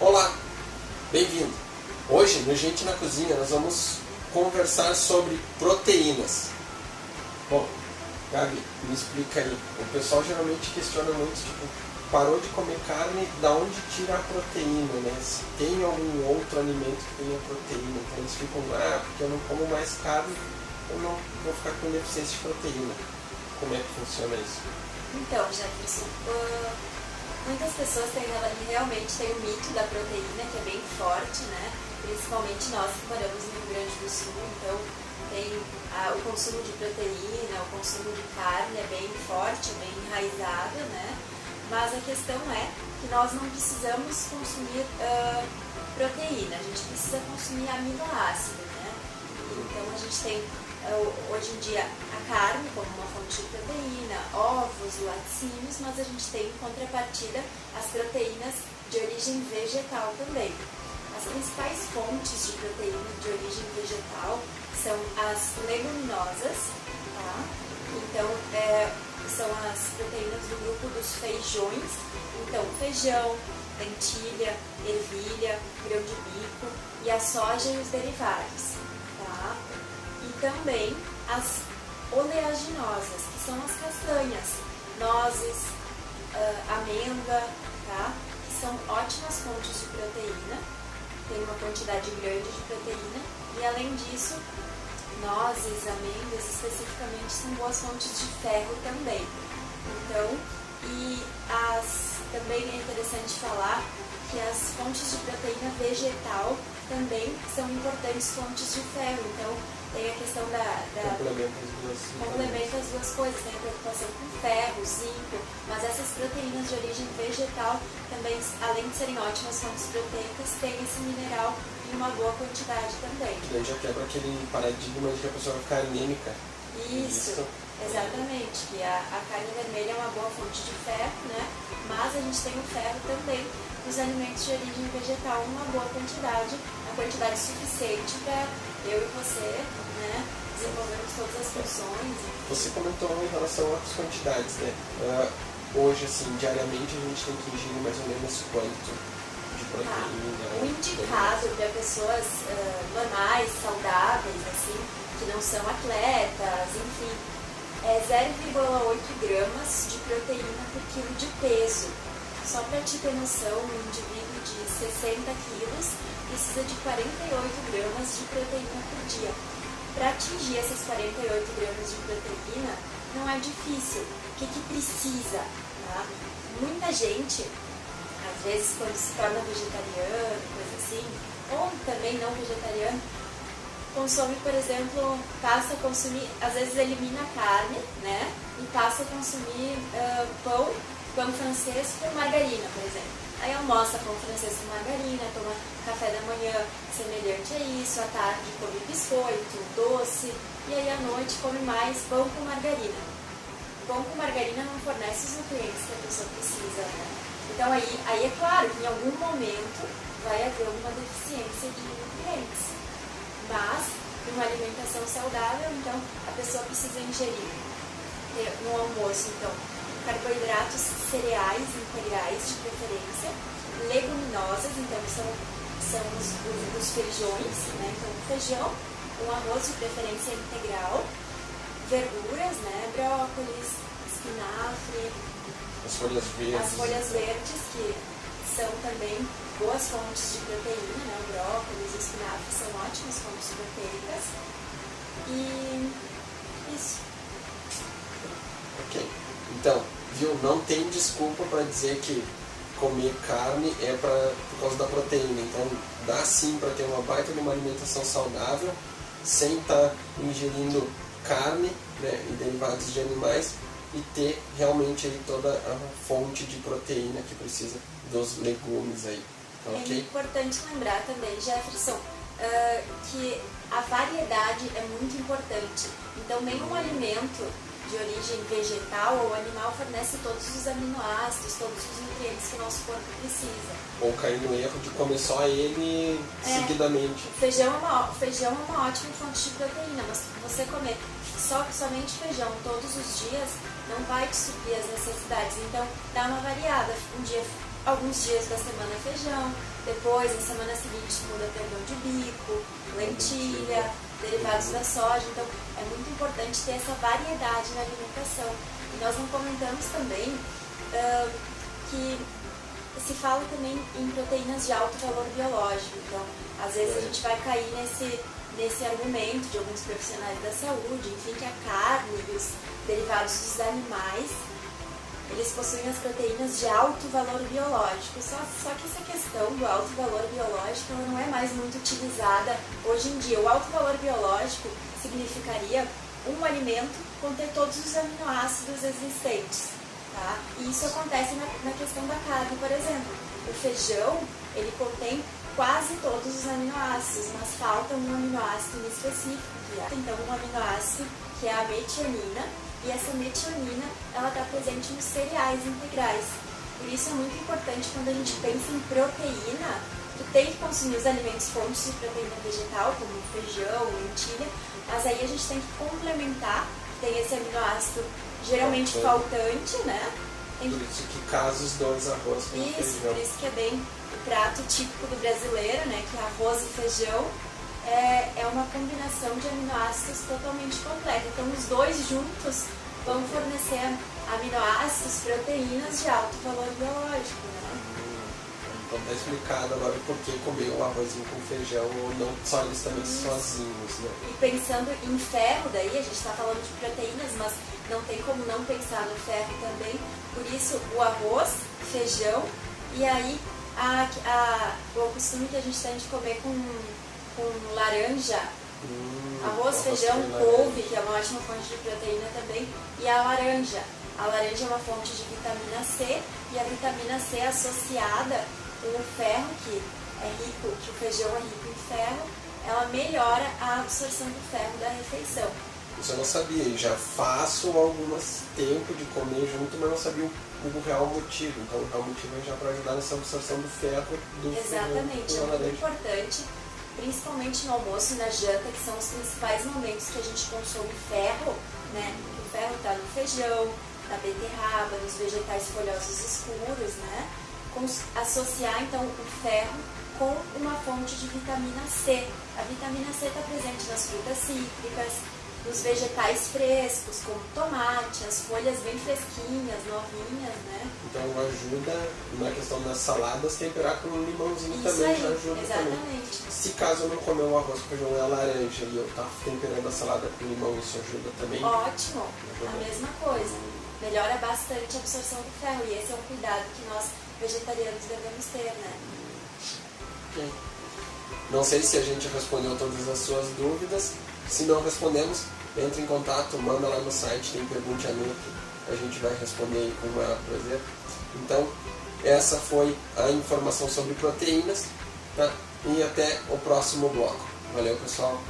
Olá, bem-vindo! Hoje, no Gente na Cozinha, nós vamos conversar sobre proteínas. Bom, Gabi, me explica aí. O pessoal geralmente questiona muito, tipo, parou de comer carne, da onde tira a proteína, né? Se tem algum outro alimento que tenha proteína. Então eles ficam, porque eu não como mais carne, eu não vou ficar com deficiência de proteína. Como é que funciona isso? Então, Jefferson, muitas pessoas realmente têm o mito da proteína, que é bem forte, né? Principalmente nós que moramos no Rio Grande do Sul, então tem o consumo de proteína, o consumo de carne é bem forte, é bem enraizado, né? Mas a questão é que nós não precisamos consumir proteína, a gente precisa consumir aminoácido, né? Então a gente tem hoje em dia a carne como uma fonte de proteína, ovos, laticínios, mas a gente tem em contrapartida as proteínas de origem vegetal também. As principais fontes de proteína de origem vegetal são as leguminosas, tá? Então são as proteínas do grupo dos feijões, então feijão, lentilha, ervilha, grão de bico e a soja e os derivados, tá? E também as oleaginosas, que são as castanhas, nozes, amêndoa, tá? Que são ótimas fontes de proteína, tem uma quantidade grande de proteína e além disso, nozes, amêndoas especificamente são boas fontes de ferro também. Então, também é interessante falar que as fontes de proteína vegetal também são importantes fontes de ferro. Então, tem a questão complementa as duas coisas, tem a preocupação com ferro, zinco, mas essas proteínas de origem vegetal também, além de serem ótimas fontes proteicas, têm esse mineral em uma boa quantidade também. Que daí já quebra aquele paradigma de que a pessoa vai ficar anêmica. Isso, exatamente, que a carne vermelha é uma boa fonte de ferro, né? Mas a gente tem o ferro também nos alimentos de origem vegetal, uma boa quantidade, uma quantidade suficiente para eu e você, né, desenvolvermos todas as funções. Você comentou em relação às quantidades, né? Hoje, assim, diariamente a gente tem que ingerir mais ou menos quanto de proteína? O indicado para pessoas normais, saudáveis, assim, que não são atletas, enfim, é 0,8 gramas de proteína por quilo de peso. Só para te ter noção, um indivíduo de 60 quilos precisa de 48 gramas de proteína por dia. Para atingir essas 48 gramas de proteína, não é difícil. O que precisa? Tá? Muita gente, às vezes quando se torna vegetariano, coisa assim, ou também não vegetariano, consome, por exemplo, passa a consumir, às vezes elimina a carne, né? E passa a consumir pão francês com margarina, por exemplo. Aí almoça pão francês com margarina, toma café da manhã semelhante a isso, à tarde come biscoito, doce, e aí à noite come mais pão com margarina. Pão com margarina não fornece os nutrientes que a pessoa precisa, né? Então aí é claro que em algum momento vai haver alguma deficiência de nutrientes. Mas, numa alimentação saudável, então, a pessoa precisa ingerir no almoço, então, carboidratos cereais integrais de preferência, leguminosas, então são os feijões, né? Então feijão, um arroz de preferência integral, verduras, né? Brócolis, espinafre, as folhas verdes que são também boas fontes de proteína, né? O brócolis e o espinafre são ótimas fontes proteicas e isso. Ok. Então, viu, não tem desculpa para dizer que comer carne é por causa da proteína. Então, dá sim para ter uma baita de uma alimentação saudável, sem estar ingerindo carne, né, e derivados de animais, e ter realmente aí toda a fonte de proteína que precisa dos legumes aí. Okay? É importante lembrar também, Jefferson, que a variedade é muito importante. Então, nenhum alimento de origem vegetal ou animal fornece todos os aminoácidos, todos os nutrientes que o nosso corpo precisa. Ou cair no erro de comer só ele seguidamente. Feijão é uma ótima fonte de proteína, mas você comer somente feijão todos os dias não vai te suprir as necessidades. Então, dá uma variada. Um dia alguns dias da semana feijão, depois na semana seguinte muda para grão de bico, lentilha, derivados da soja. Então é muito importante ter essa variedade na alimentação. E nós não comentamos também que se fala também em proteínas de alto valor biológico. Então às vezes a gente vai cair nesse argumento de alguns profissionais da saúde, enfim, que a carne e os derivados dos animais, eles possuem as proteínas de alto valor biológico. Só que essa questão do alto valor biológico ela não é mais muito utilizada hoje em dia. O alto valor biológico significaria um alimento conter todos os aminoácidos existentes. Tá? E isso acontece na questão da carne, por exemplo. O feijão, ele contém quase todos os aminoácidos, mas falta um aminoácido específico, então um aminoácido que é a metionina, e essa metionina ela está presente nos cereais integrais. Por isso é muito importante quando a gente pensa em proteína, tu tem que consumir os alimentos fontes de proteína vegetal, como feijão, lentilha, mas aí a gente tem que complementar, tem esse aminoácido geralmente faltante, né? Por isso que casa os dois, arroz com feijão. Isso, por isso que é bem o prato típico do brasileiro, né? Que é arroz e feijão é uma combinação de aminoácidos totalmente completa. Então os dois juntos vão fornecer aminoácidos, proteínas de alto valor biológico, né? Então tá explicado agora por que comer o arrozinho com feijão ou não só eles também sozinhos, né? E pensando em ferro daí, a gente está falando de proteínas, mas não tem como não pensar no ferro também. Por isso o arroz, feijão e aí o costume que a gente tem de comer com laranja, arroz, feijão, couve, que é uma ótima fonte de proteína também, e a laranja. A laranja é uma fonte de vitamina C, e a vitamina C é associada com o ferro, que o feijão é rico em ferro, ela melhora a absorção do ferro da refeição. Isso eu não sabia, e já faço algumas tempo de comer junto, mas não sabia o real motivo. Então o real motivo é já para ajudar nessa absorção do ferro do Exatamente, feijão, é muito importante, principalmente no almoço e na janta, que são os principais momentos que a gente consome ferro, né? O ferro está no feijão, na beterraba, nos vegetais folhosos escuros, né? Associar então o ferro com uma fonte de vitamina C. A vitamina C está presente nas frutas cítricas, nos vegetais frescos, como tomate, as folhas bem fresquinhas, novinhas, né? Então ajuda na questão das saladas, temperar com um limãozinho Isso também aí, já ajuda exatamente. também. Se caso eu não comer o arroz com feijão e a laranja e eu estar temperando a salada com limão, isso ajuda também? Ótimo, a mesma coisa. Melhora bastante a absorção do ferro e esse é um cuidado que nós vegetarianos devemos ter, né? Okay. Não sei se a gente respondeu todas as suas dúvidas. Se não respondemos, entre em contato, manda lá no site, tem Pergunte a mim que a gente vai responder aí com o maior prazer. Então, essa foi a informação sobre proteínas, tá? E até o próximo bloco. Valeu, pessoal!